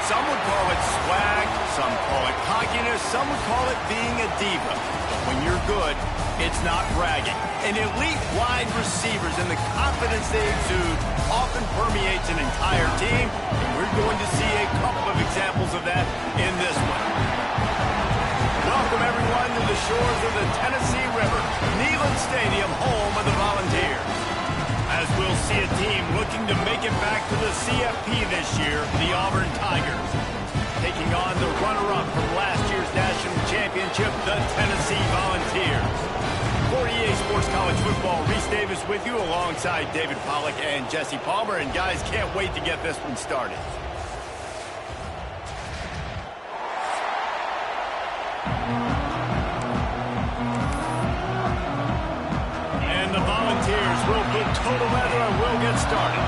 Some would call it swag, some call it cockiness, some would call it being a diva. But when you're good, it's not bragging. And elite wide receivers and the confidence they exude often permeates an entire team, and we're going to see a couple of examples of that in this one. Welcome, everyone, to the shores of the Tennessee River, Neyland Stadium, home of the Volunteers. As we'll see a team looking to make it back to the CFP this year, the Auburn Tigers. Taking on the runner-up from last year's national championship, the Tennessee Volunteers. For EA Sports College Football, Reese Davis with you alongside David Pollack and Jesse Palmer. And guys, can't wait to get this one started. And the Volunteers will put total weather and we'll get started.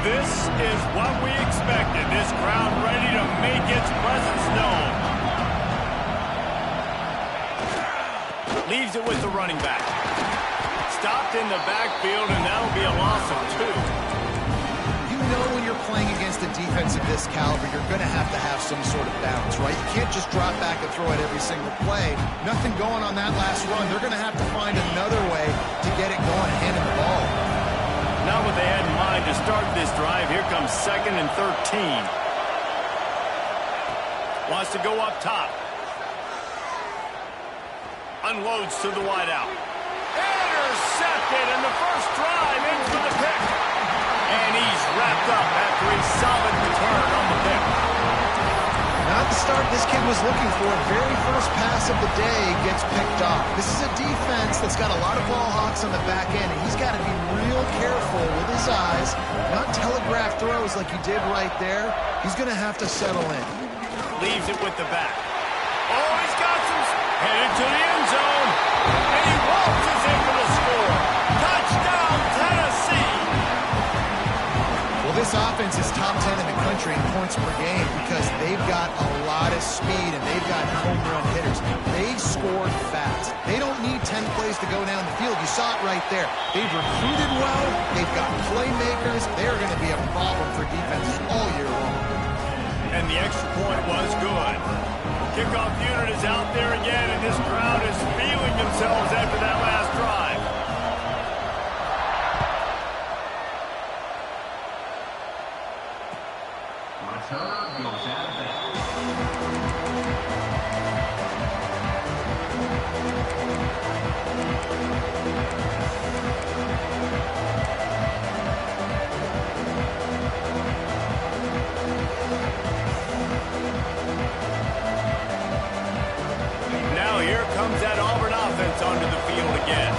This is what we expected. This crowd ready to make its presence known. Leaves it with the running back. Stopped in the backfield, and that'll be a loss of 2. You know when you're playing against a defense of this caliber, you're going to have some sort of balance, right? You can't just drop back and throw it every single play. Nothing going on that last run. They're going to have to find another way to get it going and handing the ball. Not what they had in mind to start this drive. Here comes 2nd and 13. Wants to go up top. Unloads to the wideout. Intercepted, and the first drive ends with a pick. And he's wrapped up after a solid return on the pick. Not the start this kid was looking for. Very first pass of the day gets picked off. This is a defense that's got a lot of ball hawks on the back end, and he's got to be real careful with his eyes, not telegraph throws like he did right there. He's going to have to settle in. Leaves it with the back. Oh, he's got some... Headed to the end zone. And he waltzes in for the score. Touchdown, Tennessee! Well, this offense is top 10 in the country in points per game because they've got a lot of speed and they've got home run hitters. They scored fast. They don't need 10 plays to go down the field. You saw it right there. They've recruited well. They've got playmakers. They're going to be a problem for defenses all year long. And the extra point was good. Kickoff unit is out there again, and this crowd is feeling themselves after that last drive. Here comes that Auburn offense onto the field again.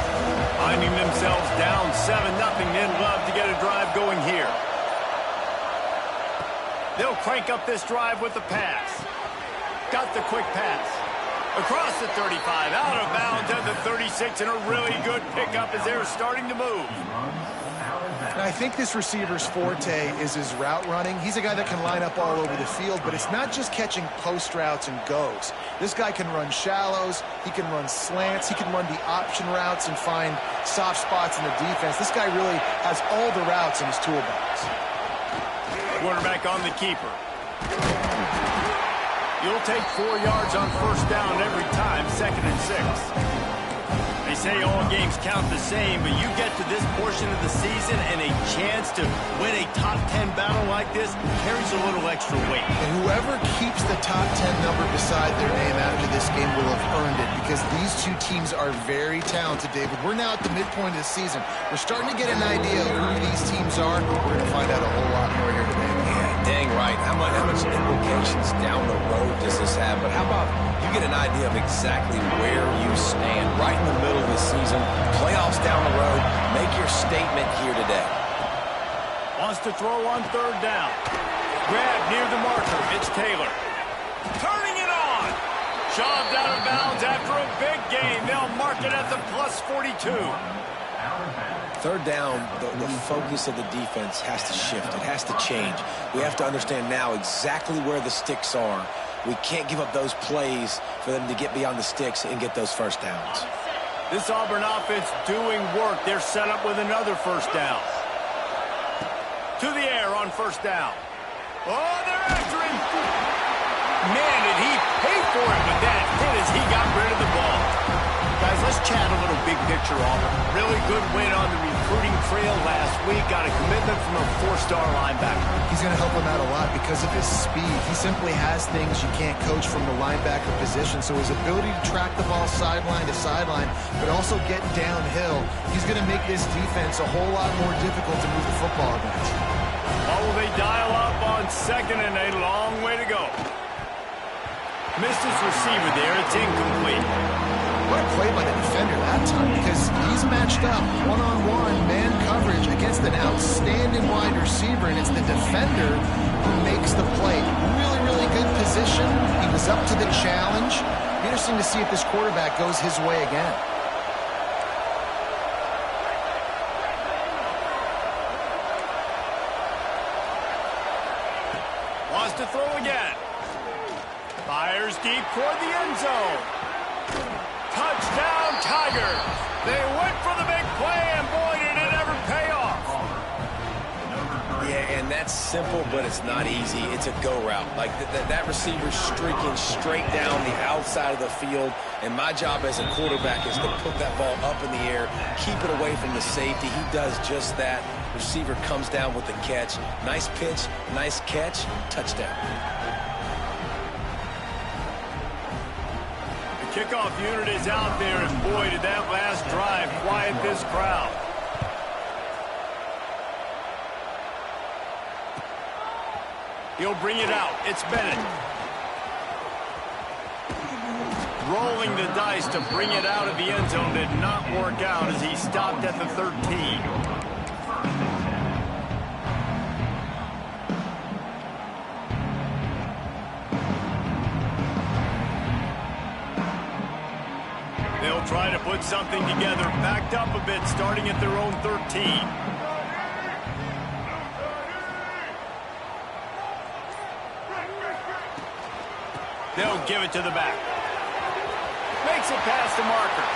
Finding themselves down 7-0, they'd love to get a drive going here. They'll crank up this drive with the pass. Got the quick pass. Across the 35, out of bounds at the 36, and a really good pickup as they're starting to move. And I think this receiver's forte is his route running. He's a guy that can line up all over the field, but it's not just catching post routes and goes. This guy can run shallows, he can run slants, he can run the option routes and find soft spots in the defense. This guy really has all the routes in his toolbox. Quarterback on the keeper. You'll take 4 yards on first down every time, 2nd and 6. They say all games count the same, but you get to this portion of the season and a chance to win a top 10 battle like this carries a little extra weight. And whoever keeps the top 10 number beside their name after this game will have earned it because these two teams are very talented, David. We're now at the midpoint of the season. We're starting to get an idea of who these teams are. We're going to find out a whole lot more here today. Yeah, dang right. How much implications down the road does this have? But how about you get an idea of exactly where you stand right in the middle of the season, playoffs down the road, make your statement here today. Wants to throw on 3rd down. Grab near the marker. It's Taylor. Turning it on. Shoved out of bounds after a big gain. They'll mark it at the plus 42. Third down, the focus of the defense has to shift. It has to change. We have to understand now exactly where the sticks are. We can't give up those plays for them to get beyond the sticks and get those first downs. This Auburn offense doing work. They're set up with another first down. To the air on first down. Oh, they're after him. Man, did he pay for it with that hit as he got rid of the ball. Guys, let's chat a little big picture Auburn. Really good win on the recruiting trail last week. Got a commitment from a 4-star linebacker. He's going to help him out a lot because of his speed. He simply has things you can't coach from the linebacker position. So his ability to track the ball sideline to sideline, but also get downhill, he's going to make this defense a whole lot more difficult to move the football against. Oh, they dial up on second and a long way to go. Missed his receiver there. It's incomplete. What a play by the defender that time, because he's matched up one-on-one man coverage against an outstanding wide receiver, and it's the defender who makes the play. Really, really good position. He was up to the challenge. Interesting to see if this quarterback goes his way again. Wants to throw again. Fires deep toward the end zone. Touchdown, Tigers. They went for the big play, and boy, did it ever pay off. Yeah, and that's simple, but it's not easy. It's a go route. Like that receiver's streaking straight down the outside of the field, and my job as a quarterback is to put that ball up in the air, keep it away from the safety. He does just that. Receiver comes down with the catch. Nice pitch, nice catch, touchdown. Kickoff unit is out there, and boy, did that last drive quiet this crowd. He'll bring it out. It's Bennett. Rolling the dice to bring it out of the end zone did not work out as he stopped at the 13. They'll try to put something together, backed up a bit, starting at their own 13. They'll give it to the back. Makes it past the marker.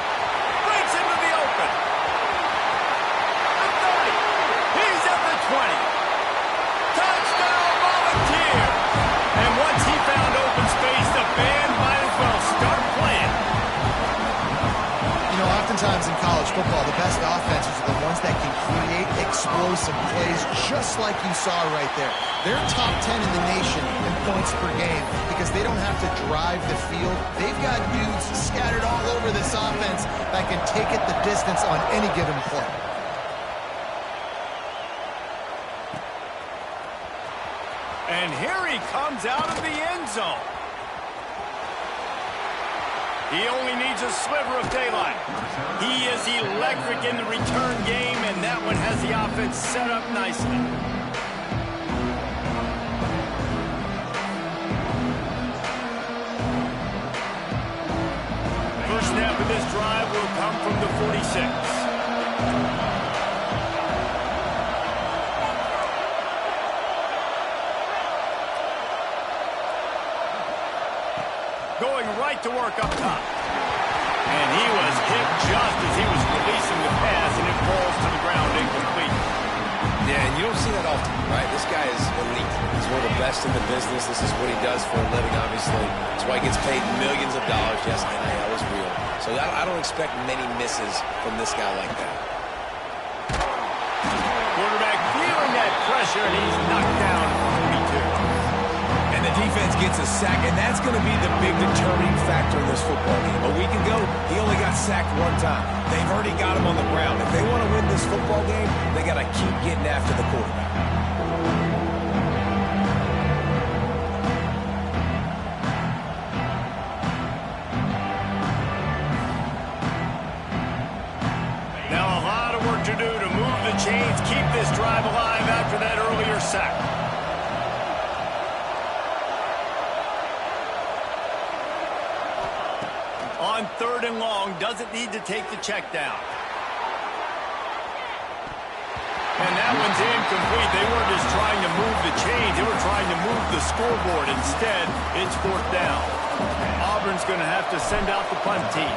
Breaks into the open. The 30. He's at the 20. Touchdown, Volunteer. And once he found open space, the band might as well start playing. You know, oftentimes in college football, the best offenses are the ones that can create explosive plays, just like you saw right there. They're top 10 in the nation in points per game because they don't have to drive the field. They've got dudes scattered all over this offense that can take it the distance on any given play. And here he comes out of the end zone. He only needs a sliver of daylight. He is electric in the return game, and that one has the offense set up nicely. First snap of this drive will come from the 46. Going right to work up top. And he was hit just as he was releasing the pass, and it falls to the ground incomplete. Yeah, and you don't see that often, right? This guy is elite. He's one of the best in the business. This is what he does for a living, obviously. That's why he gets paid millions of dollars. Yes, NIL is real. So I don't expect many misses from this guy like that. Quarterback feeling that pressure, and he's knocked down at 42. And the defense gets a sack, and that's going to be the big determining factor in this football game. A week ago, he only got sacked one time. They've already got him on the ground. If they want to win this football game, they got to keep getting after the quarterback. Now a lot of work to do to move the chains, keep this drive alive after that earlier sack. On 3rd and long, doesn't need to take the check down. And that one's incomplete. They weren't just trying to move the chains. They were trying to move the scoreboard. Instead, it's 4th down. Auburn's going to have to send out the punt team.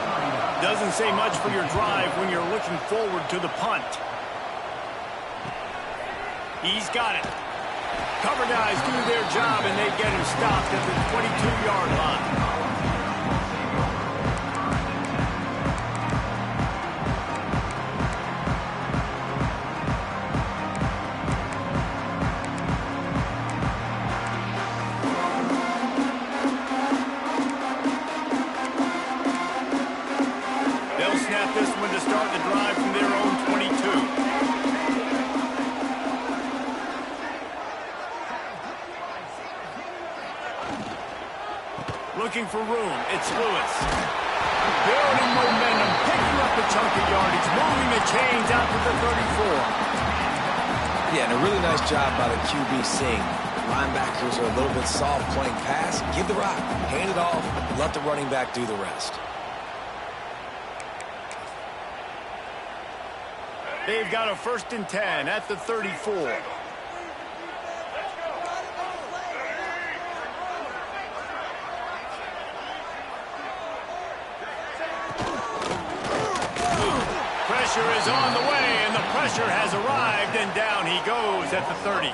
Doesn't say much for your drive when you're looking forward to the punt. He's got it. Cover guys do their job, and they get him stopped at the 22-yard line. Looking for room. It's Lewis. Building momentum, picking up a chunk of yardage, moving the chains out to the 34. Yeah, and a really nice job by the QB seeing. Linebackers are a little bit soft playing pass. Give the rock, hand it off, let the running back do the rest. They've got a 1st and 10 at the 34. Pressure is on the way, and the pressure has arrived, and down he goes at the 30.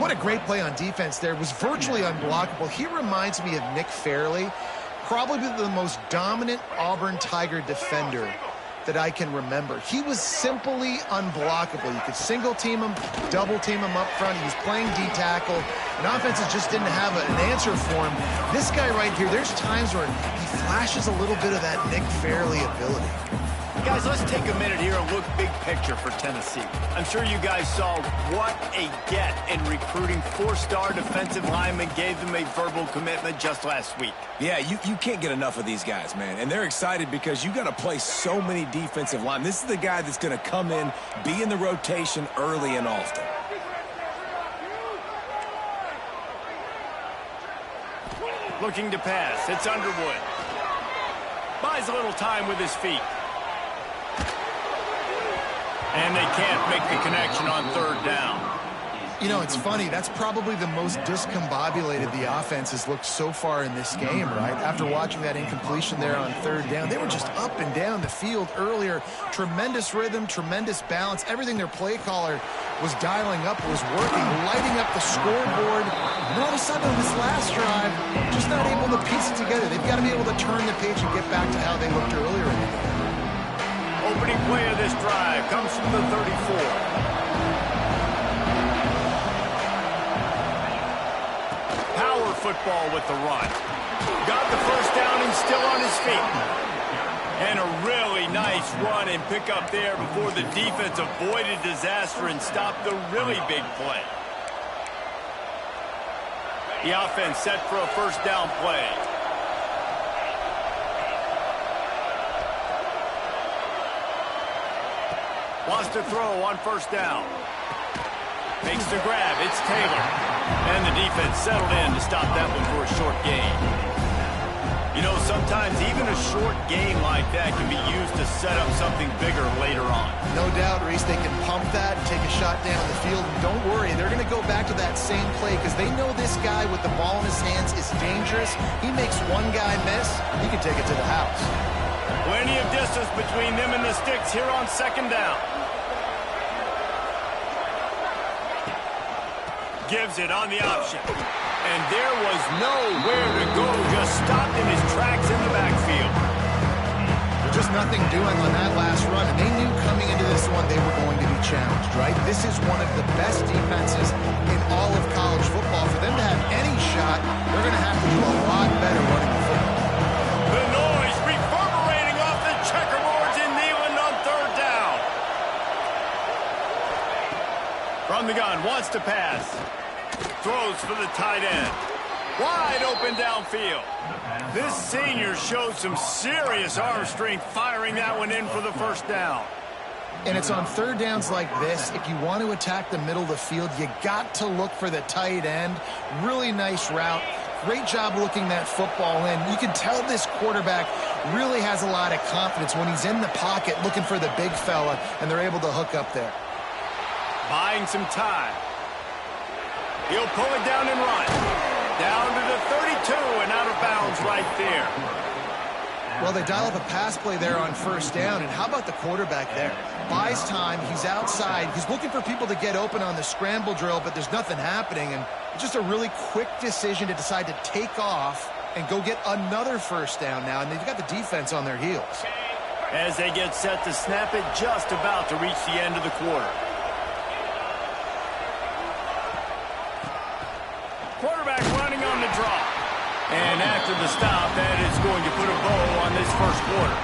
What a great play on defense there. It was virtually unblockable. He reminds me of Nick Fairley, probably the most dominant Auburn Tiger defender that I can remember. He was simply unblockable. You could single team him, double team him up front. He was playing D-tackle, and offenses just didn't have an answer for him. This guy right here, there's times where he flashes a little bit of that Nick Fairley ability. Guys, let's take a minute here and look big picture for Tennessee. I'm sure you guys saw what a get in recruiting. 4-star defensive linemen gave them a verbal commitment just last week. Yeah, you can't get enough of these guys, man. And they're excited because you got to play so many defensive linemen. This is the guy that's going to come in, be in the rotation early and often. Looking to pass. It's Underwood. Buys a little time with his feet. And they can't make the connection on 3rd down. You know, it's funny. That's probably the most discombobulated the offense has looked so far in this game, right? After watching that incompletion there on 3rd down, they were just up and down the field earlier. Tremendous rhythm, tremendous balance. Everything their play caller was dialing up was working, lighting up the scoreboard. And all of a sudden on this last drive, just not able to piece it together. They've got to be able to turn the page and get back to how they looked earlier in the game. Opening play of this drive comes from the 34. Power football with the run. Got the 1st down and still on his feet. And a really nice run and pick up there before the defense avoided disaster and stopped the really big play. The offense set for a 1st down play. Wants to throw on 1st down. Makes the grab. It's Taylor. And the defense settled in to stop that one for a short gain. You know, sometimes even a short gain like that can be used to set up something bigger later on. No doubt, Reese, they can pump that, take a shot down the field, and don't worry, they're going to go back to that same play because they know this guy with the ball in his hands is dangerous. He makes one guy miss, he can take it to the house. Plenty of distance between them and the sticks here on 2nd down. Gives it on the option. And there was nowhere to go, just stopped in his tracks in the backfield. Just nothing doing on that last run, and they knew coming into this one they were going to be challenged, right? This is one of the best defenses in all of college football. For them to have any shot, they're going to have to do a lot better running the football. The noise reverberating off the checkerboards in Neyland on 3rd down. From the gun, wants to pass. Throws for the tight end. Wide open downfield. This senior showed some serious arm strength firing that one in for the 1st down. And it's on 3rd downs like this. If you want to attack the middle of the field, you got to look for the tight end. Really nice route. Great job looking that football in. You can tell this quarterback really has a lot of confidence when he's in the pocket looking for the big fella, and they're able to hook up there. Buying some time. He'll pull it down and run. Down to the 32 and out of bounds right there. Well, they dial up a pass play there on first down, and how about the quarterback there? Buys time, he's outside, he's looking for people to get open on the scramble drill, but there's nothing happening, and it's just a really quick decision to decide to take off and go get another first down now, and they've got the defense on their heels. As they get set to snap it, just about to reach the end of the quarter. Quarterback running on the draw. And after the stop, that is going to put a bow on this first quarter.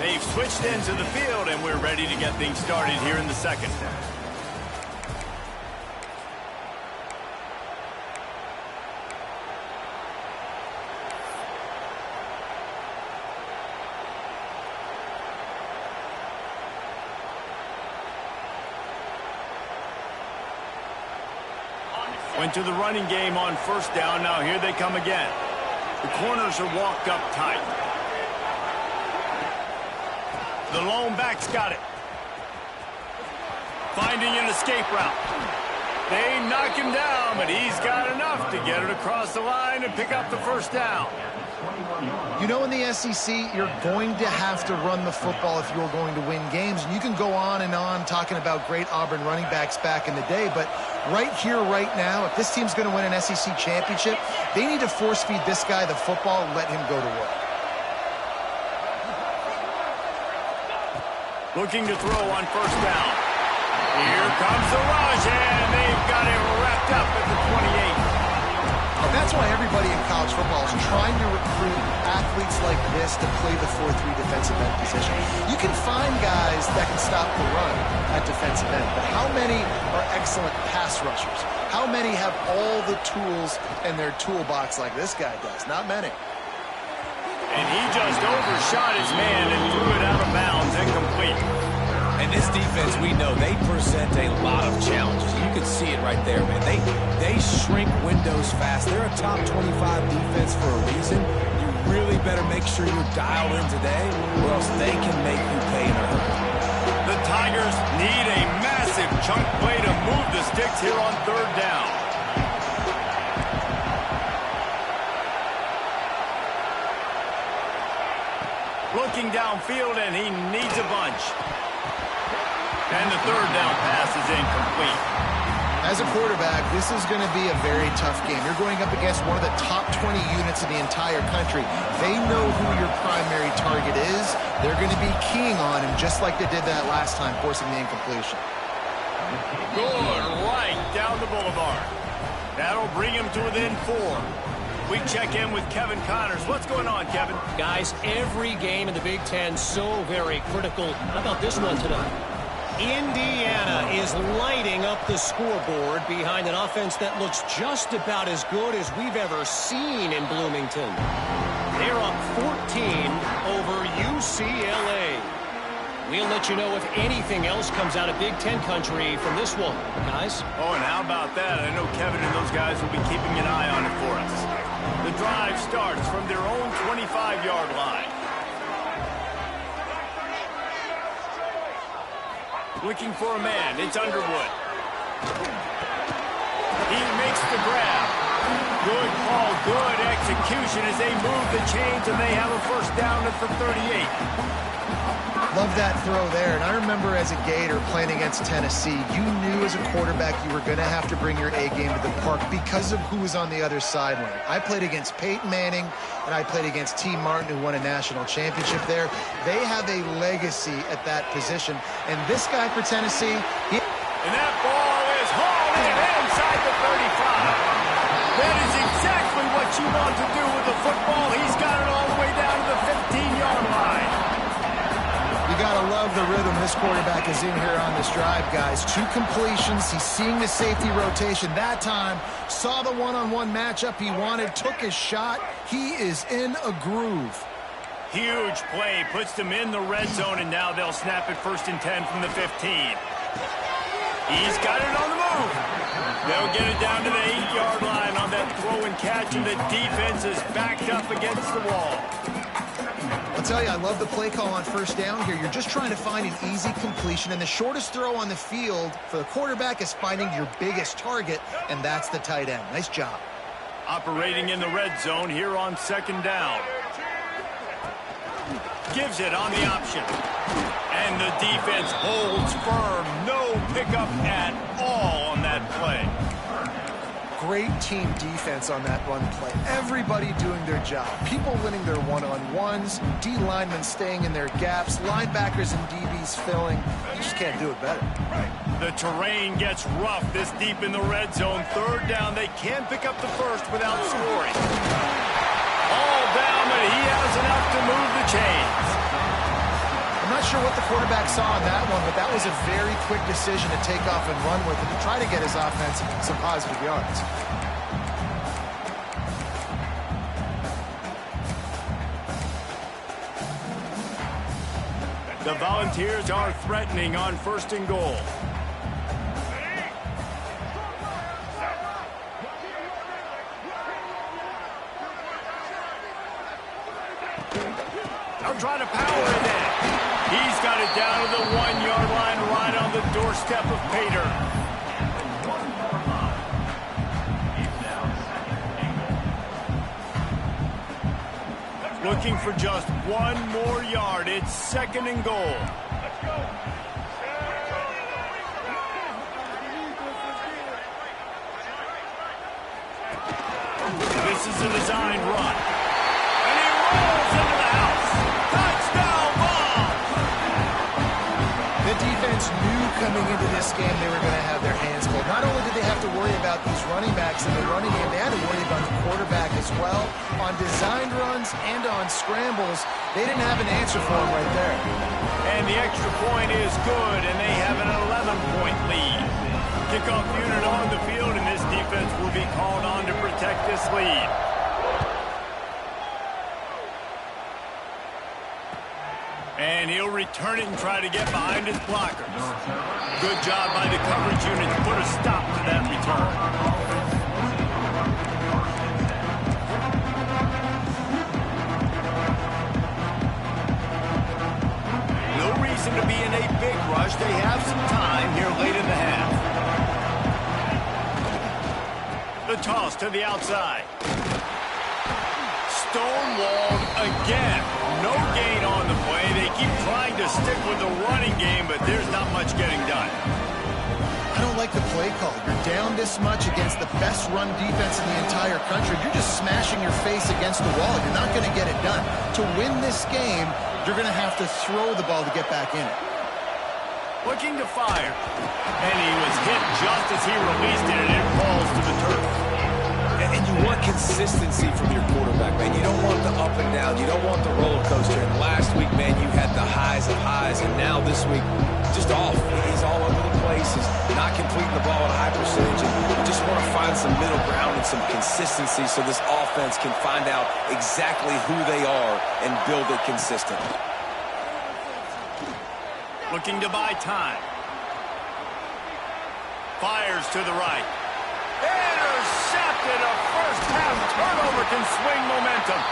They've switched ends of the field, and we're ready to get things started here in the second. Went to the running game on first down. Now here they come again. The corners are walked up tight. The lone back's got it. Finding an escape route. They knock him down, but he's got enough to get it across the line and pick up the first down. You know, in the SEC, you're going to have to run the football if you're going to win games. And you can go on and on talking about great Auburn running backs back in the day, but right here, right now, if this team's going to win an SEC championship, they need to force-feed this guy the football and let him go to work. Looking to throw on first down. Here comes the rush, and they've got it wrapped up at the 28. And that's why everybody in college football is trying to recruit athletes like this to play the 4-3 defensive end position. You can find guys that can stop the run at defensive end, but how many are excellent pass rushers? How many have all the tools in their toolbox like this guy does? Not many. And he just overshot his man and threw it out of bounds, incomplete. And this defense, we know, they present a lot of challenges. You can see it right there, man. They shrink windows fast. They're a top 25 defense for a reason. You really better make sure you're dialed in today, or else they can make you pay in a hurry. The Tigers need a massive chunk play to move the sticks here on third down. Looking downfield, and he needs a bunch. And the third down pass is incomplete. As a quarterback, this is going to be a very tough game. You're going up against one of the top 20 units in the entire country. They know who your primary target is. They're going to be keying on him just like they did that last time, forcing the incompletion. Good right down the boulevard. That'll bring him to within 4. We check in with Kevin Connors. What's going on, Kevin? Guys, every game in the Big Ten so very critical. How about this one tonight? Indiana is lighting up the scoreboard behind an offense that looks just about as good as we've ever seen in Bloomington. They're up 14 over UCLA. We'll let you know if anything else comes out of Big Ten country from this one, guys. Oh, and how about that? I know Kevin and those guys will be keeping an eye on it for us. The drive starts from their own 25-yard line. Looking for a man. It's Underwood. He makes the grab. Good call, good execution as they move the chains, and they have a first down at the 38. Love that throw there. And I remember as a Gator playing against Tennessee, you knew as a quarterback you were going to have to bring your A game to the park because of who was on the other sideline. I played against Peyton Manning, and I played against T. Martin, who won a national championship there. They have a legacy at that position. And this guy for Tennessee, and that ball is hauled in inside the 35. That is exactly what you want to do with the football. He's got it all the way down to the 15-yard line. You got to love the rhythm this quarterback is in here on this drive, guys. 2 completions. He's seeing the safety rotation. That time, saw the one-on-one matchup he wanted, took his shot. He is in a groove. Huge play, puts them in the red zone, and now they'll snap it 1st and 10 from the 15. He's got it on the move. They'll get it down to the 8-yard line on that throw and catch, and the defense is backed up against the wall. I'll tell you, I love the play call on 1st down here. You're just trying to find an easy completion, and the shortest throw on the field for the quarterback is finding your biggest target, and that's the tight end. Nice job. Operating in the red zone here on 2nd down. Gives it on the option. And the defense holds firm. No pickup at all on that play. Great team defense on that run play. Everybody doing their job. People winning their one-on-ones, D linemen staying in their gaps, linebackers and DBs filling. You just can't do it better. The terrain gets rough this deep in the red zone. 3rd down, they can't pick up the first without scoring. All down, but he has enough to move the chains. I'm not sure what the quarterback saw on that one, but that was a very quick decision to take off and run with it to try to get his offense some positive yards. The Volunteers are threatening on 1st and goal. They'll try to power it in. He's got it down to the 1-yard line right on the doorstep of Pater. Looking for just 1 more yard. It's 2nd and goal. This is a designed run. And he rolls into the house. Touchdown ball! The defense knew coming into this game they were going to have their hands full. Not only did they have to worry about these running backs in the running game, they had to worry about the quarterback as well. On designed runs and on scrambles, they didn't have an answer for him right there. And the extra point is good, and they have an 11-point lead. Kickoff unit on the field, and this defense will be called on to protect this lead. And he'll return it and try to get behind his blockers. Good job by the coverage unit to put a stop to that return. To be in a big rush. They have some time here late in the half. The toss to the outside. Stonewalled again. No gain on the play. They keep trying to stick with the running game, but there's not much getting done. I don't like the play call. You're down this much against the best run defense in the entire country. You're just smashing your face against the wall. You're not going to get it done. To win this game, you're going to have to throw the ball to get back in it. Looking to fire. And he was hit just as he released it, and it falls to the turf. And you want consistency from your quarterback, man. You don't want the up and down. You don't want the roller coaster. And last week, man, you had the highs of highs. And now this week, just off. He's all over the place. He's not completing the ball at a high percentage. And you just want to find some middle ground and some consistency so this offense can find out exactly who they are and build it consistently. Looking to buy time. Fires to the right. Intercepted. A first-half turnover can swing momentum.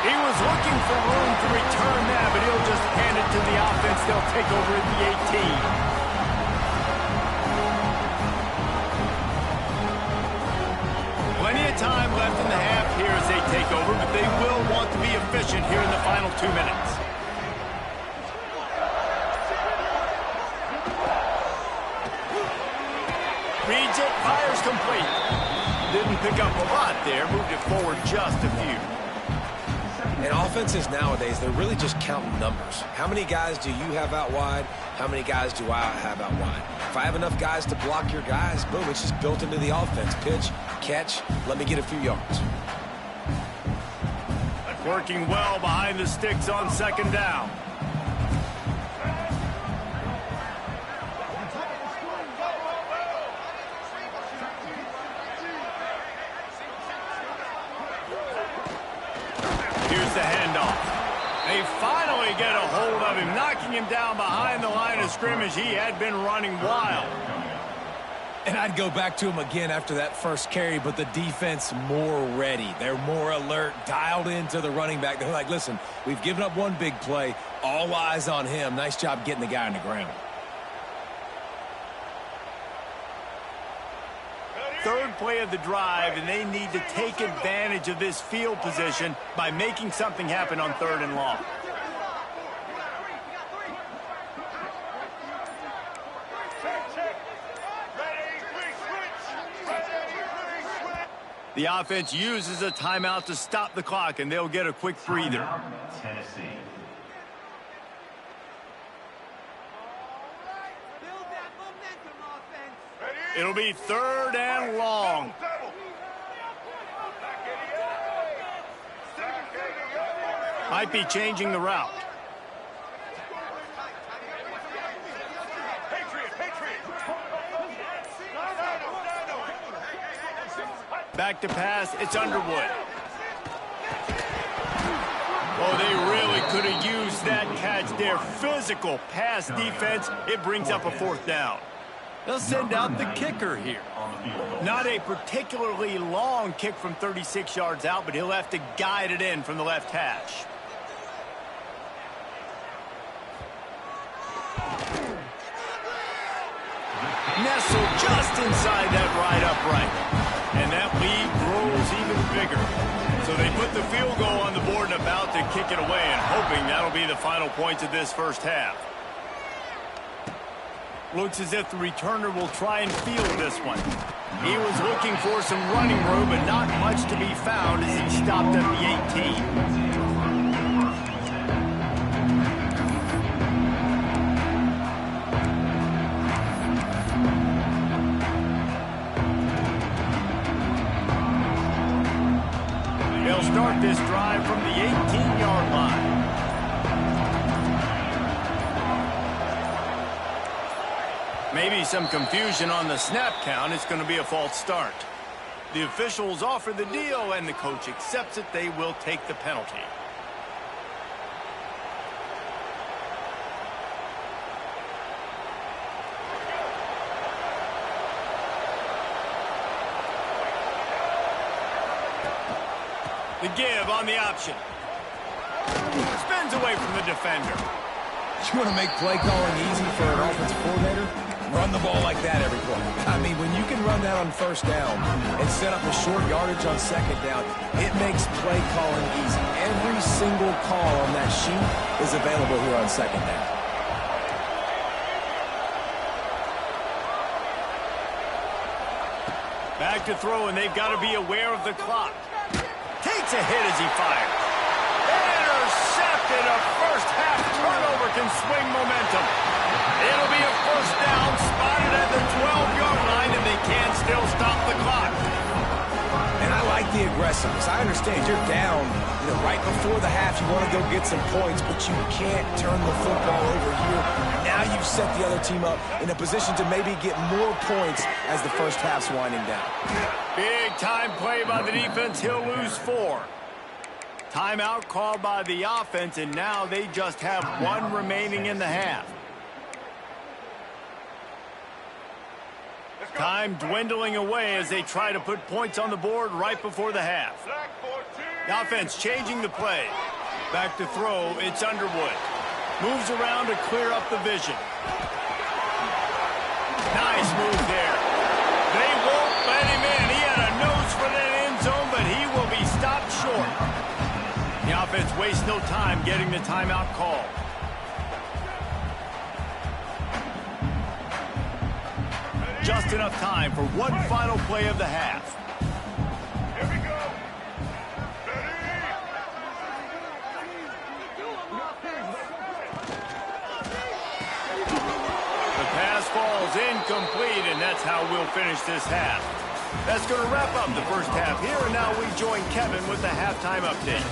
He was looking for room to return that, but he'll just hand it to the offense. They'll take over at the 18. Plenty of time left in the half here as they take over, but they will want to be efficient here in the final 2 minutes. Reads it, fires complete. Didn't pick up a lot there, moved it forward just a few. And offenses nowadays, they're really just counting numbers. How many guys do you have out wide? How many guys do I have out wide? If I have enough guys to block your guys, boom, it's just built into the offense. Pitch, catch, let me get a few yards. Working well behind the sticks on 2nd down. Here's the handoff. They they finally get a hold of him, knocking him down behind the line of scrimmage. He had been running wild. And I'd go back to him again after that first carry, but the defense more ready. They're more alert, dialed into the running back. They're like, listen, we've given up one big play. All eyes on him. Nice job getting the guy on the ground. Third play of the drive, and they need to take advantage of this field position by making something happen on 3rd and long. The offense uses a timeout to stop the clock, and they'll get a quick breather. It'll be 3rd and long. Might be changing the route. Back to pass, it's Underwood. Oh, they really could have used that catch there. Physical pass defense, it brings up a 4th down. They'll send out the kicker here. Not a particularly long kick from 36 yards out, but he'll have to guide it in from the left hash. Nestled just inside that right upright. And that lead grows even bigger. So they put the field goal on the board and about to kick it away, and hoping that'll be the final points of this first half. Looks as if the returner will try and field this one. He was looking for some running room, but not much to be found as he stopped at the 18. They'll start this drive from the 18-yard line. Maybe some confusion on the snap count. It's going to be a false start. The officials offer the deal, and the coach accepts it. They will take the penalty. The give on the option. Spins away from the defender. You want to make play calling easy for an offensive coordinator? Run the ball like that every play. I mean, when you can run that on 1st down and set up a short yardage on 2nd down, it makes play calling easy. Every single call on that sheet is available here on 2nd down. Back to throw, and they've got to be aware of the clock. Takes a hit as he fires. Intercepted. A first-half turnover can swing momentum. It'll be a 1st down, spotted at the 12-yard line, and they can still stop the clock. And I like the aggressiveness. I understand you're down, right before the half. You want to go get some points, but you can't turn the football over here. Now you've set the other team up in a position to maybe get more points as the first half's winding down. Big-time play by the defense. He'll lose 4. Timeout called by the offense, and now they just have 1 remaining in the half. Time dwindling away as they try to put points on the board right before the half. The offense changing the play. Back to throw, it's Underwood. Moves around to clear up the vision. Nice move there. They won't let him in. He had a nose for that end zone, but he will be stopped short. The offense wastes no time getting the timeout called. Just enough time for one final play of the half. Here we go. The pass falls incomplete, and that's how we'll finish this half. That's going to wrap up the first half here, and now we join Kevin with the halftime update.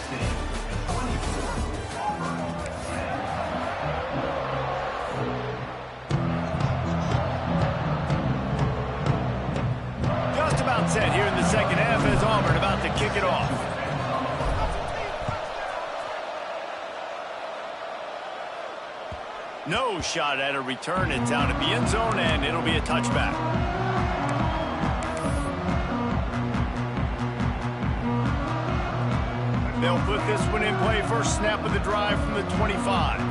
Just about set here in the second half as Auburn about to kick it off. No shot at a return. It's out of the end zone, and it'll be a touchback. They'll put this one in play. First snap of the drive from the 25.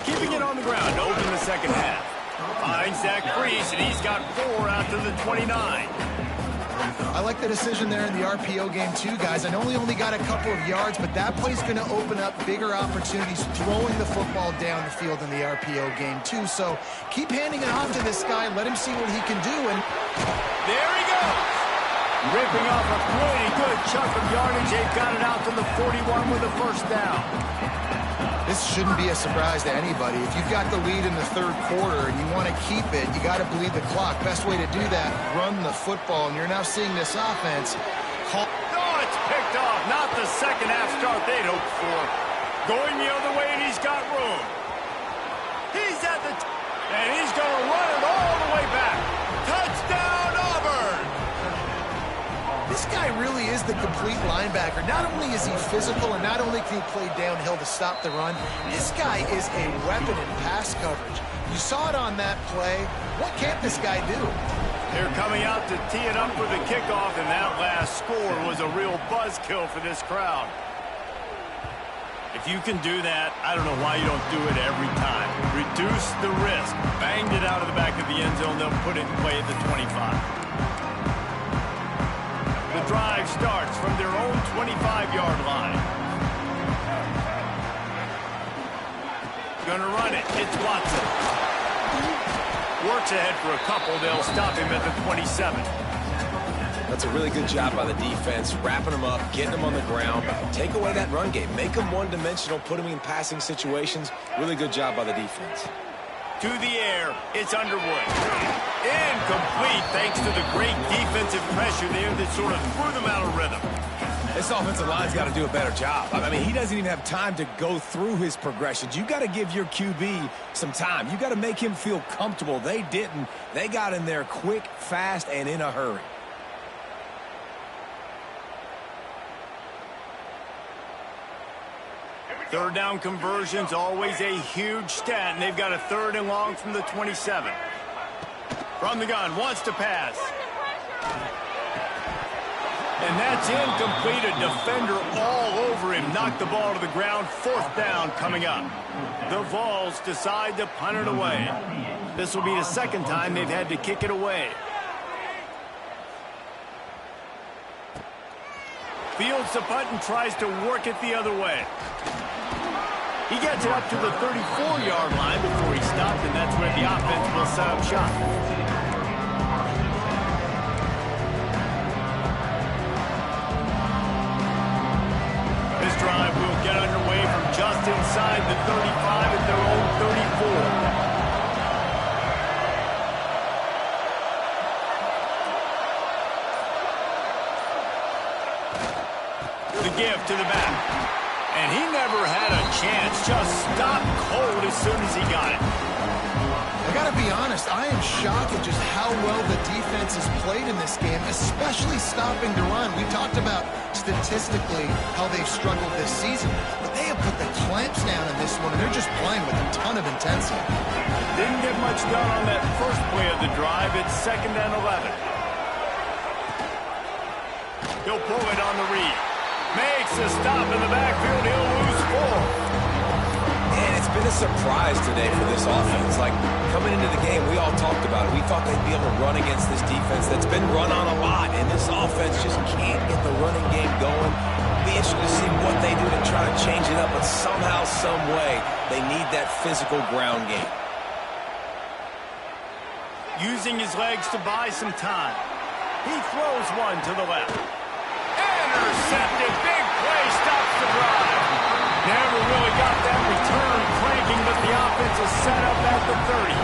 Keeping it on the ground to open the second half. Finds that crease, and he's got 4 out to the 29. I like the decision there in the RPO game too, guys. I know he only got a couple of yards, but that play's going to open up bigger opportunities throwing the football down the field in the RPO game too. So keep handing it off to this guy. Let him see what he can do. And there he goes. Ripping off a pretty good chunk of yardage. They've got it out to the 41 with a first down. This shouldn't be a surprise to anybody. If you've got the lead in the third quarter and you want to keep it, you got to bleed the clock. Best way to do that, run the football. And you're now seeing this offense. Oh, it's picked off. Not the second half start they'd hoped for. Going the other way, and he's got room. He's at the and he's going to run it all the way back. Touchdown, Auburn! This guy really is the complete linebacker. Not only is he physical and not only can he play downhill to stop the run, this guy is a weapon in pass coverage. You saw it on that play. What can't this guy do? They're coming out to tee it up for the kickoff, and that last score was a real buzzkill for this crowd. If you can do that, I don't know why you don't do it every time. Reduce the risk. Banged it out of the back of the end zone. They'll put it in play at the 25. The drive starts from their own 25-yard line. Gonna run it. It's Watson. Works ahead for a couple. They'll stop him at the 27. That's a really good job by the defense, wrapping them up, getting them on the ground. Take away that run game. Make them one-dimensional, put them in passing situations. Really good job by the defense. To the air, it's Underwood. Incomplete thanks to the great defensive pressure there that sort of threw them out of rhythm. This offensive line's got to do a better job. I mean, he doesn't even have time to go through his progressions. You got to give your QB some time. You got to make him feel comfortable. They didn't. They got in there quick, fast, and in a hurry. Third down conversions, always a huge stat, and they've got a 3rd and long from the 27. From the gun, wants to pass. And that's incomplete. A defender all over him. Knocked the ball to the ground. 4th down coming up. The Vols decide to punt it away. This will be the 2nd time they've had to kick it away. Fields the punt and tries to work it the other way. He gets it up to the 34-yard line before he stopped, and that's where the offense will set up shop. This drive will get underway from just inside the 35 at their own 34. The give to the back. And he never had a chance. Just stopped cold as soon as he got it. I got to be honest, I am shocked at just how well the defense has played in this game, especially stopping the run. We talked about statistically how they've struggled this season, but they have put the clamps down in this one, and they're just playing with a ton of intensity. Didn't get much done on that first play of the drive. It's 2nd and 11. He'll pull it on the read. Makes a stop in the backfield. He'll lose 4. And it's been a surprise today for this offense. Like, coming into the game, we all talked about it. We thought they'd be able to run against this defense that's been run on a lot, and this offense just can't get the running game going. Be interested to see what they do to try to change it up, but somehow, some way, they need that physical ground game. Using his legs to buy some time. He throws one to the left. Intercepted. Big play. Stops the drive. Never really got that return cranking, but the offense is set up at the 30.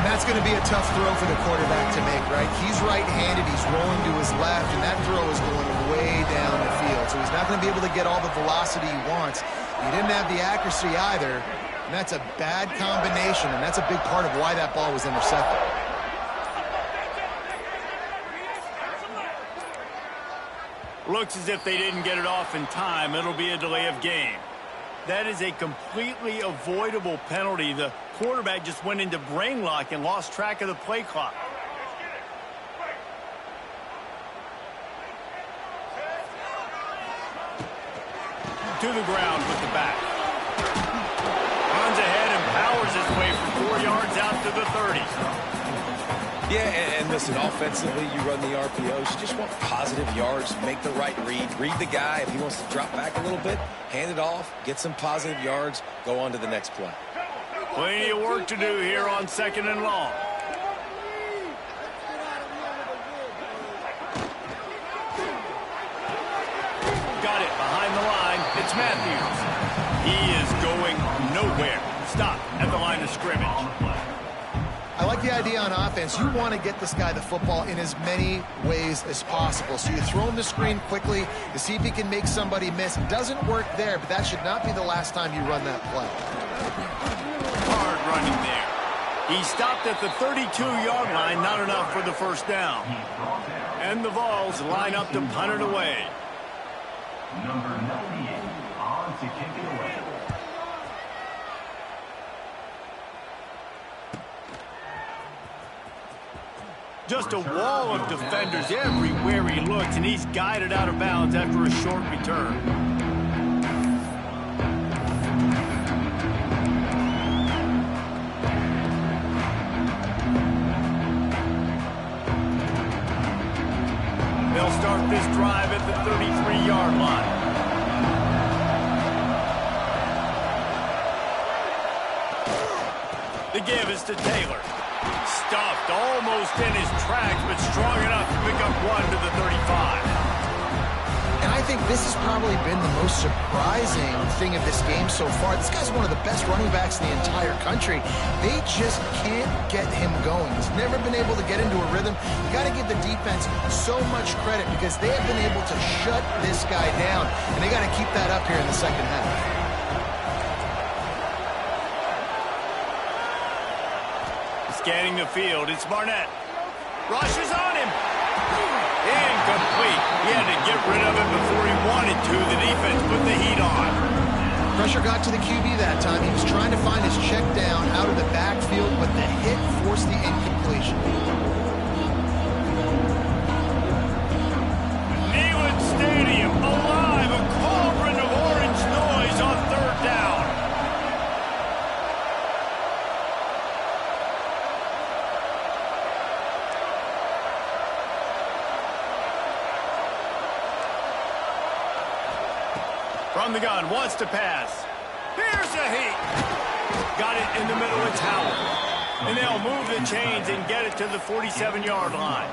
And that's going to be a tough throw for the quarterback to make, right? He's right-handed. He's rolling to his left, and that throw is going way down the field. So he's not going to be able to get all the velocity he wants. He didn't have the accuracy either, and that's a bad combination, and that's a big part of why that ball was intercepted. Looks as if they didn't get it off in time. It'll be a delay of game. That is a completely avoidable penalty. The quarterback just went into brain lock and lost track of the play clock. To the ground with the back. Runs ahead and powers his way for 4 yards out to the 30. Yeah, and listen, offensively, you run the RPOs. You just want positive yards, make the right read the guy. If he wants to drop back a little bit, hand it off, get some positive yards, go on to the next play. Plenty of work to do here on 2nd and long. Got it behind the line. It's Matthews. He is going nowhere. Stop at the line of scrimmage. I like the idea on offense. You want to get this guy the football in as many ways as possible. So you throw him the screen quickly to see if he can make somebody miss. It doesn't work there, but that should not be the last time you run that play. Hard running there. He stopped at the 32-yard line, not enough for the first down. And the Vols line up to punt it away. Number 98 on to kick it away. Just a wall of defenders everywhere he looks, and he's guided out of bounds after a short return. They'll start this drive at the 33-yard line. The give is to Taylor. Stuffed almost in his tracks, but strong enough to pick up 1 to the 35. And I think this has probably been the most surprising thing of this game so far. This guy's one of the best running backs in the entire country. They just can't get him going. He's never been able to get into a rhythm. You got to give the defense so much credit because they have been able to shut this guy down, and they got to keep that up here in the second half. Scanning the field, it's Barnett. Rushes on him. Incomplete. He had to get rid of it before he wanted to. The defense put the heat on. Pressure got to the QB that time. He was trying to find his check down out of the backfield, but the hit forced the incompletion. Neyland Stadium alive. A cauldron of orange noise on 3rd down. From the gun, wants to pass. Here's a heat. Got it in the middle, it's Howard. And they'll move the chains and get it to the 47-yard line.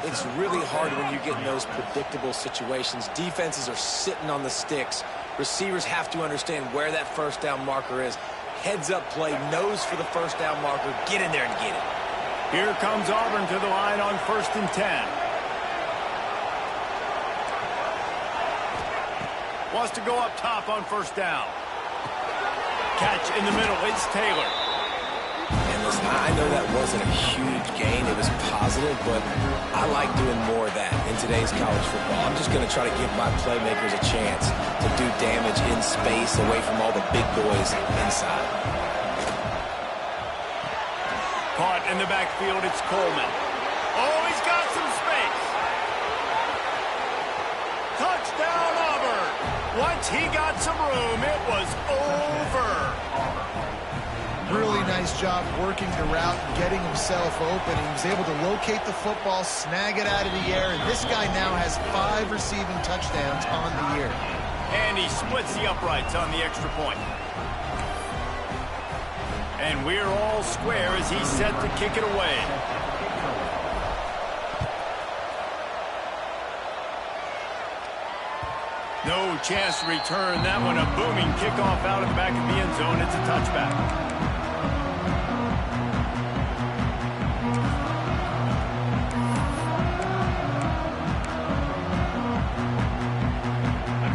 It's really hard when you get in those predictable situations. Defenses are sitting on the sticks. Receivers have to understand where that first down marker is. Heads up play, nose for the first down marker. Get in there and get it. Here comes Auburn to the line on 1st and 10. Wants to go up top on 1st down. Catch in the middle. It's Taylor. And listen, I know that wasn't a huge gain. It was positive, but I like doing more of that in today's college football. I'm just going to try to give my playmakers a chance to do damage in space away from all the big boys inside. Caught in the backfield. It's Coleman. Oh, he's got some space. Touchdown, Auburn. Once he got some room, it was over. Really nice job working the route and getting himself open. He was able to locate the football, snag it out of the air, and this guy now has 5 receiving touchdowns on the year. And he splits the uprights on the extra point. And we're all square as he's set to kick it away. No chance to return that one. A booming kickoff out of the back of the end zone. It's a touchback.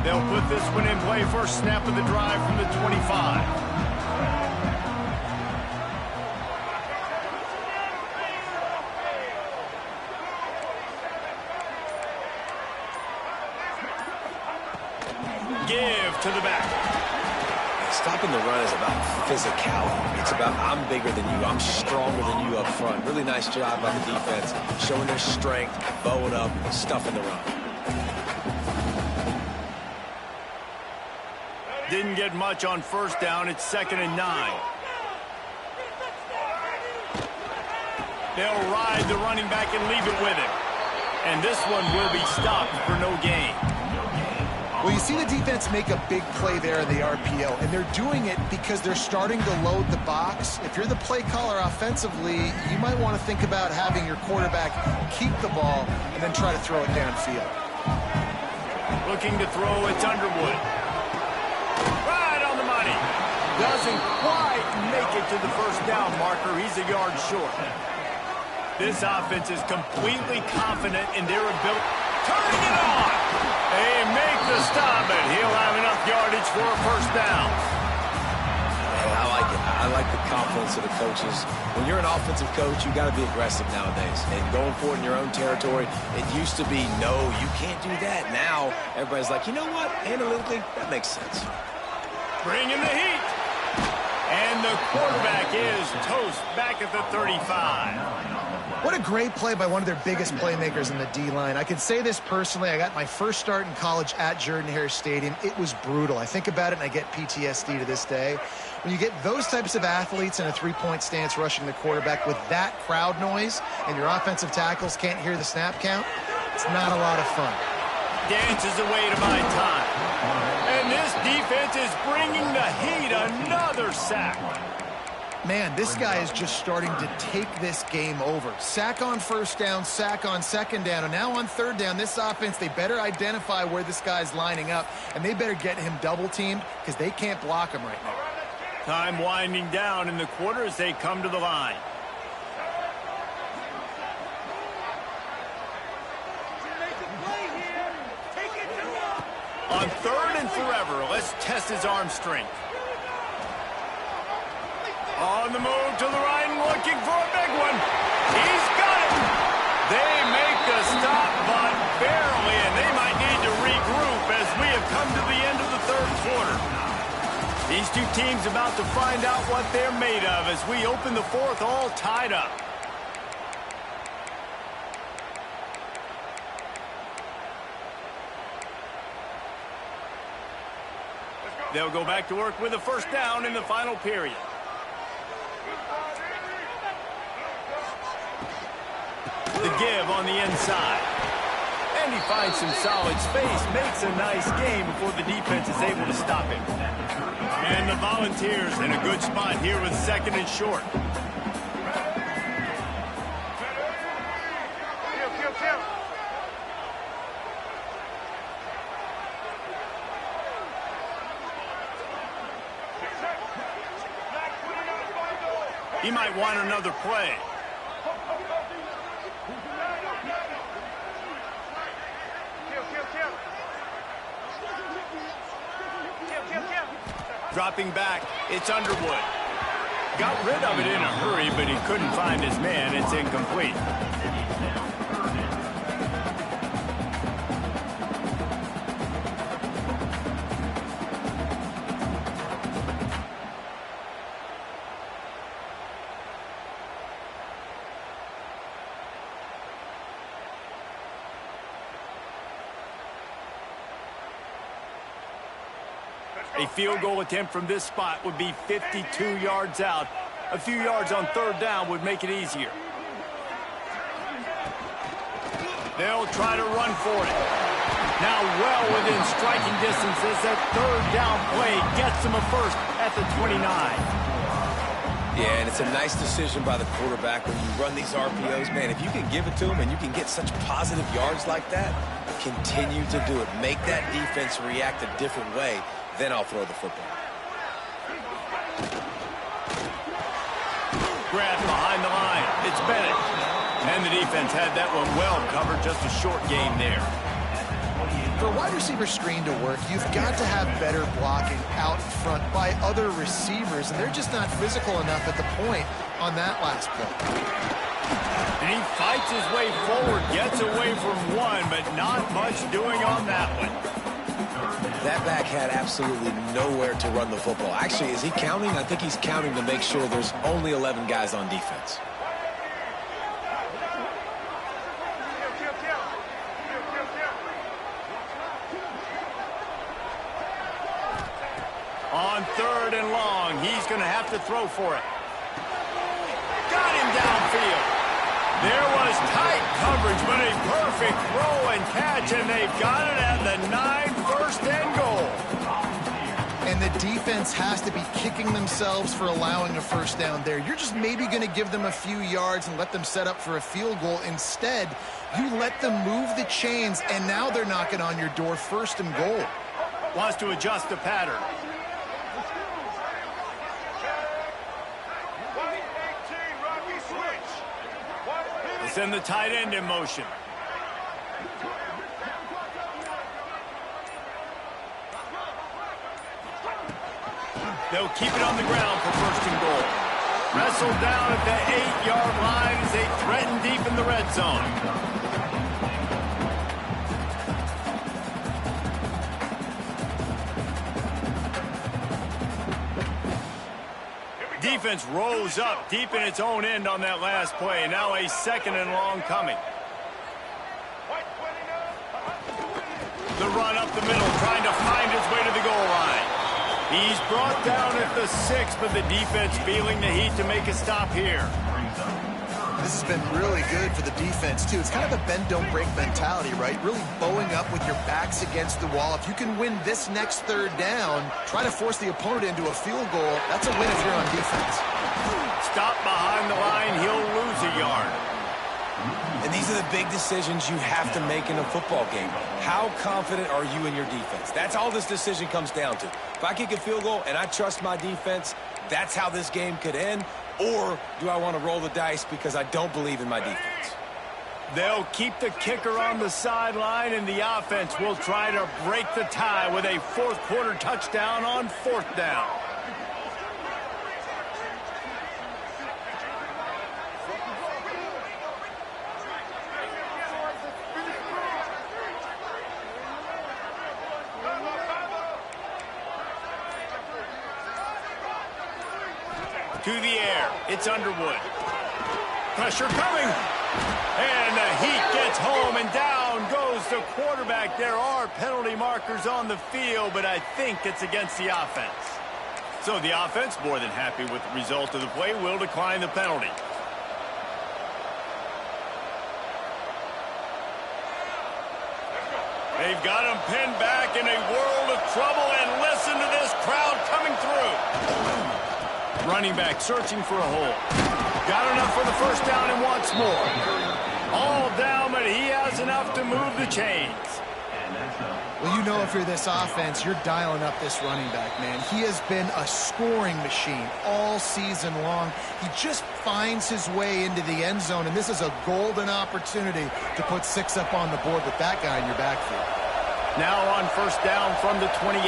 They'll put this one in play. First snap of the drive from the 25. to the back. Stopping the run is about physicality. It's about I'm bigger than you. I'm stronger than you up front. Really nice job by the defense, showing their strength, bowing up, stuffing the run. Didn't get much on first down. It's 2nd and 9. They'll ride the running back and leave it with him. And this one will be stopped for no gain. Well, you see the defense make a big play there in the RPO, and they're doing it because they're starting to load the box. If you're the play caller offensively, you might want to think about having your quarterback keep the ball and then try to throw it downfield. Looking to throw, it's Underwood. Right on the money. Doesn't quite make it to the first down marker. He's a yard short. This offense is completely confident in their ability. Turning it on. They make the stop, and he'll have enough yardage for a first down. I like it. I like the confidence of the coaches. When you're an offensive coach, you got to be aggressive nowadays. And going for it in your own territory, it used to be, no, you can't do that. Now, everybody's like, you know what? Analytically, that makes sense. Bringing the heat. And the quarterback is toast back at the 35. What a great play by one of their biggest playmakers in the D-line. I can say this personally. I got my first start in college at Jordan-Hare Stadium. It was brutal. I think about it, and I get PTSD to this day. When you get those types of athletes in a three-point stance rushing the quarterback with that crowd noise and your offensive tackles can't hear the snap count, it's not a lot of fun. Dances away to buy time. And this defense is bringing the heat. Another sack. Man, this guy is just starting to take this game over. Sack on first down, sack on second down, and now on third down, this offense, they better identify where this guy's lining up, and they better get him double-teamed because they can't block him right now. Time winding down in the quarter as they come to the line. On 3rd and forever, let's test his arm strength. On the move to the right and looking for a big one. He's got it. They make the stop, but barely, and they might need to regroup as we have come to the end of the 3rd quarter. These two teams about to find out what they're made of as we open the 4th all tied up. They'll go back to work with a first down in the final period. The give on the inside. And he finds some solid space, makes a nice game before the defense is able to stop him. And the Volunteers in a good spot here with 2nd and short. He might want another play. Dropping back, it's Underwood. Got rid of it in a hurry, but he couldn't find his man. It's incomplete. A field goal attempt from this spot would be 52 yards out. A few yards on 3rd down would make it easier. They'll try to run for it. Now well within striking distance as that 3rd down play gets them a first at the 29. Yeah, and it's a nice decision by the quarterback when you run these RPOs. Man, if you can give it to him and you can get such positive yards like that, continue to do it. Make that defense react a different way. Then I'll throw the football. Grab behind the line. It's Bennett. And the defense had that one well covered. Just a short game there. For a wide receiver screen to work, you've got to have better blocking out front by other receivers, and they're just not physical enough at the point on that last play. And he fights his way forward, gets away from one, but not much doing on that one. That back had absolutely nowhere to run the football. Actually, is he counting? I think he's counting to make sure there's only 11 guys on defense. On 3rd and long, he's going to have to throw for it. Got him downfield. There was tight coverage, but a perfect throw and catch, and they've got it at the 9, 1st and goal. And the defense has to be kicking themselves for allowing a 1st down there. You're just maybe going to give them a few yards and let them set up for a field goal. Instead, you let them move the chains, and now they're knocking on your door, 1st and goal. Wants to adjust the pattern. Send the tight end in motion. They'll keep it on the ground for 1st and goal. Wrestled down at the 8-yard line as they threaten deep in the red zone. Defense rose up deep in its own end on that last play. Now a 2nd and long coming. The run up the middle, trying to find its way to the goal line. He's brought down at the 6, but the defense feeling the heat to make a stop here. This has been really good for the defense, too. It's kind of a bend-don't-break mentality, right? Really bowing up with your backs against the wall. If you can win this next 3rd down, try to force the opponent into a field goal. That's a win if you're on defense. Stop behind the line, he'll lose a yard. And these are the big decisions you have to make in a football game. How confident are you in your defense? That's all this decision comes down to. If I kick a field goal and I trust my defense, that's how this game could end. Or do I want to roll the dice because I don't believe in my defense? They'll keep the kicker on the sideline, and the offense will try to break the tie with a 4th quarter touchdown on 4th down. To the air, it's Underwood. Pressure coming. And the heat gets home, and down goes the quarterback. There are penalty markers on the field, but I think it's against the offense. So the offense, more than happy with the result of the play, will decline the penalty. They've got him pinned back in a world of trouble, and listen to this crowd coming through. Running back searching for a hole. Got enough for the 1st down and wants more. All down, but he has enough to move the chains. Well, you know if you're this offense, you're dialing up this running back, man. He has been a scoring machine all season long. He just finds his way into the end zone, and this is a golden opportunity to put 6 up on the board with that guy in your backfield. Now on 1st down from the 28.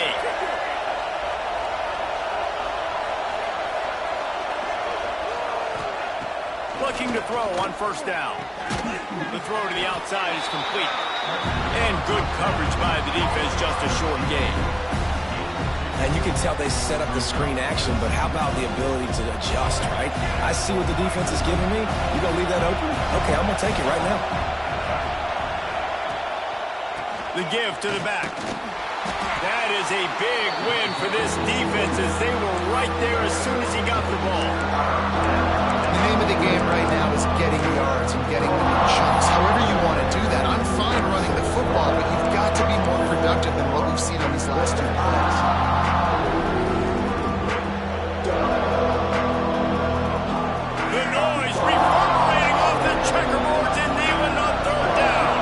Looking to throw on 1st down. The throw to the outside is complete. And good coverage by the defense, just a short gain. And you can tell they set up the screen action, but how about the ability to adjust, right? I see what the defense is giving me. You going to leave that open? Okay, I'm going to take it right now. The give to the back. That is a big win for this defense as they were right there as soon as he got the ball. The name of the game right now is getting yards and getting them in chunks. However you want to do that. I'm fine running the football, but you've got to be more productive than what we've seen on these last 2 plays. The noise reverberating off the checkerboards and Neyland on 3rd down.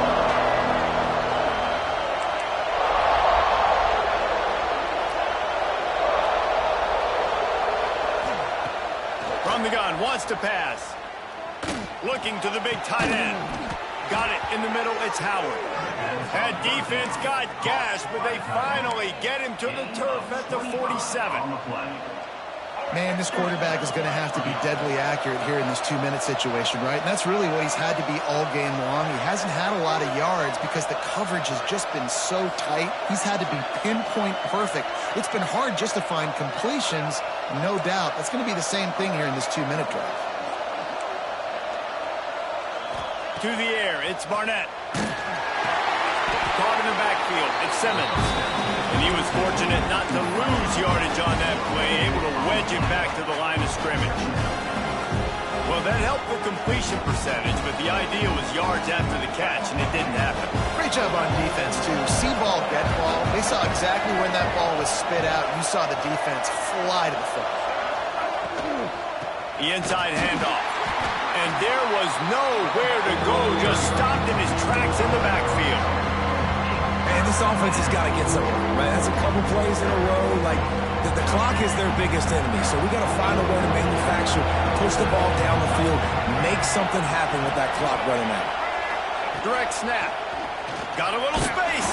From the gun, wants to pass. Looking to the big tight end. Got it in the middle, it's Howard. That defense got gashed, but they finally get him to the turf at the 47. Man, this quarterback is going to have to be deadly accurate here in this 2-minute situation, right? And that's really what he's had to be all game long. He hasn't had a lot of yards because the coverage has just been so tight. He's had to be pinpoint perfect. It's been hard just to find completions, no doubt. That's going to be the same thing here in this 2-minute drive. To the air, it's Barnett. Caught in the backfield, it's Simmons. And he was fortunate not to lose yardage on that play, able to wedge it back to the line of scrimmage. Well, that helped the completion percentage, but the idea was yards after the catch, and it didn't happen. Great job on defense, too. See ball, get ball. They saw exactly when that ball was spit out. You saw the defense fly to the football. The inside handoff. And there was nowhere to go, just stopped in his tracks in the backfield. Man, this offense has got to get somewhere, right? That's a couple plays in a row. Like, the clock is their biggest enemy, so we got to find a way to manufacture, push the ball down the field, make something happen with that clock running out. Direct snap. Got a little space.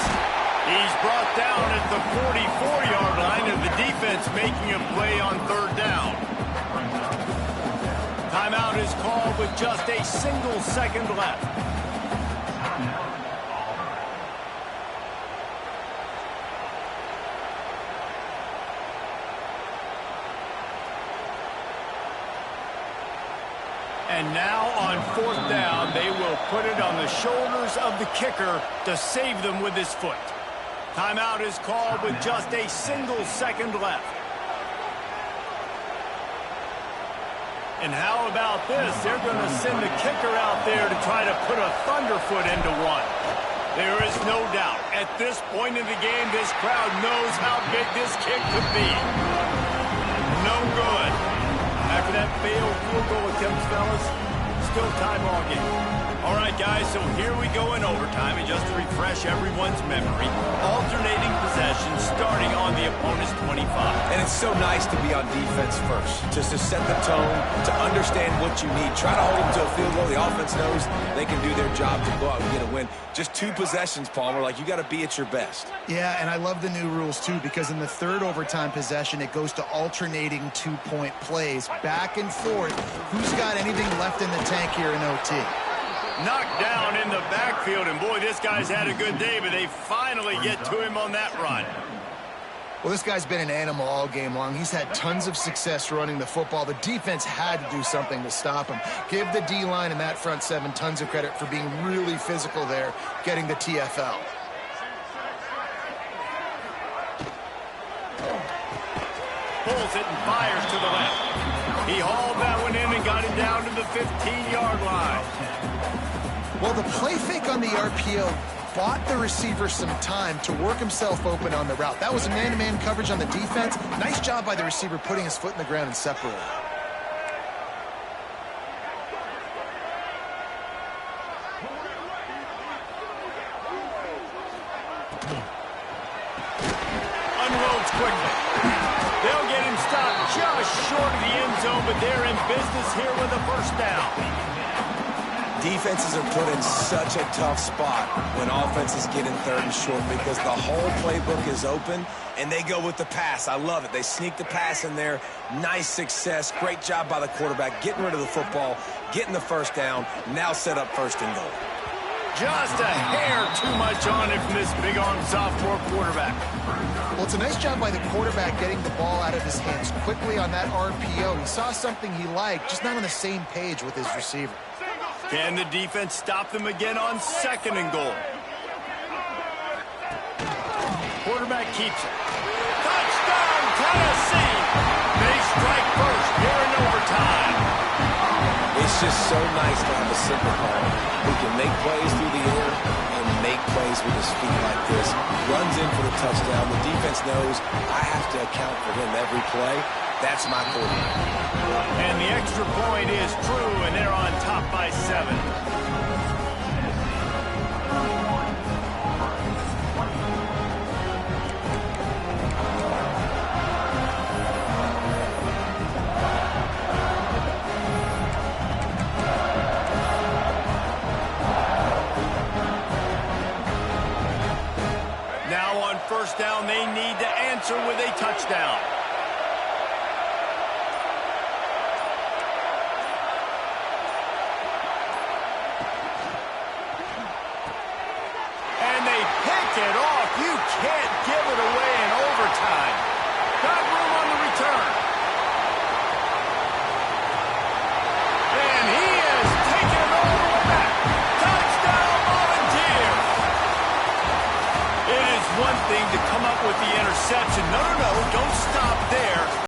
He's brought down at the 44-yard line of the defense making a play on third down. Timeout is called with just a single second left. And now on fourth down, they will put it on the shoulders of the kicker to save them with his foot. Timeout is called with just a single second left. And how about this? They're going to send the kicker out there to try to put a thunderfoot into one. There is no doubt, at this point in the game, this crowd knows how big this kick could be. No good. After that failed field goal attempt, fellas, still time all game. All right, guys, so here we go in overtime, and just to refresh everyone's memory, alternating possession starting on the opponent's 25. And it's so nice to be on defense first, just to set the tone, to understand what you need. Try to hold them to a field goal. The offense knows they can do their job to go out and get a win. Just 2 possessions, Palmer, like you got to be at your best. Yeah, and I love the new rules, too, because in the third overtime possession, it goes to alternating 2-point plays, back and forth. Who's got anything left in the tank here in OT? Knocked down in the backfield, and boy, this guy's had a good day, but they finally get to him on that run. Well, this guy's been an animal all game long. He's had tons of success running the football. The defense had to do something to stop him. Give the D-line and that front 7 tons of credit for being really physical there, getting the TFL. Pulls it and fires to the left. He hauled that one in and got it down to the 15-yard line. Well, the play fake on the RPO bought the receiver some time to work himself open on the route. That was a man-to-man coverage on the defense. Nice job by the receiver putting his foot in the ground and separating. Unloads quickly. They'll get him stopped just short of the end zone, but they're in business here with a first down. Defenses are put in such a tough spot when offenses get in third and short because the whole playbook is open, and they go with the pass. I love it. They sneak the pass in there. Nice success. Great job by the quarterback getting rid of the football, getting the first down, now set up first and goal. Just a hair too much on it from this big-arm sophomore quarterback. Well, it's a nice job by the quarterback getting the ball out of his hands quickly on that RPO. He saw something he liked, just not on the same page with his receiver. Can the defense stop them again on second and goal? Quarterback keeps it. Touchdown, Tennessee! They strike first here in overtime. It's just so nice to have a center ball who can make plays through the air and make plays with his feet like this. Runs in for the touchdown. The defense knows I have to account for him every play. That's my quarterback. And the extra point is true, and they're on top by 7. Now on first down, they need to answer with a touchdown. can't give it away in overtime. Got room on the return. And he has taken it all the way back. Touchdown, Volunteers. It is one thing to come up with the interception. No, don't stop there.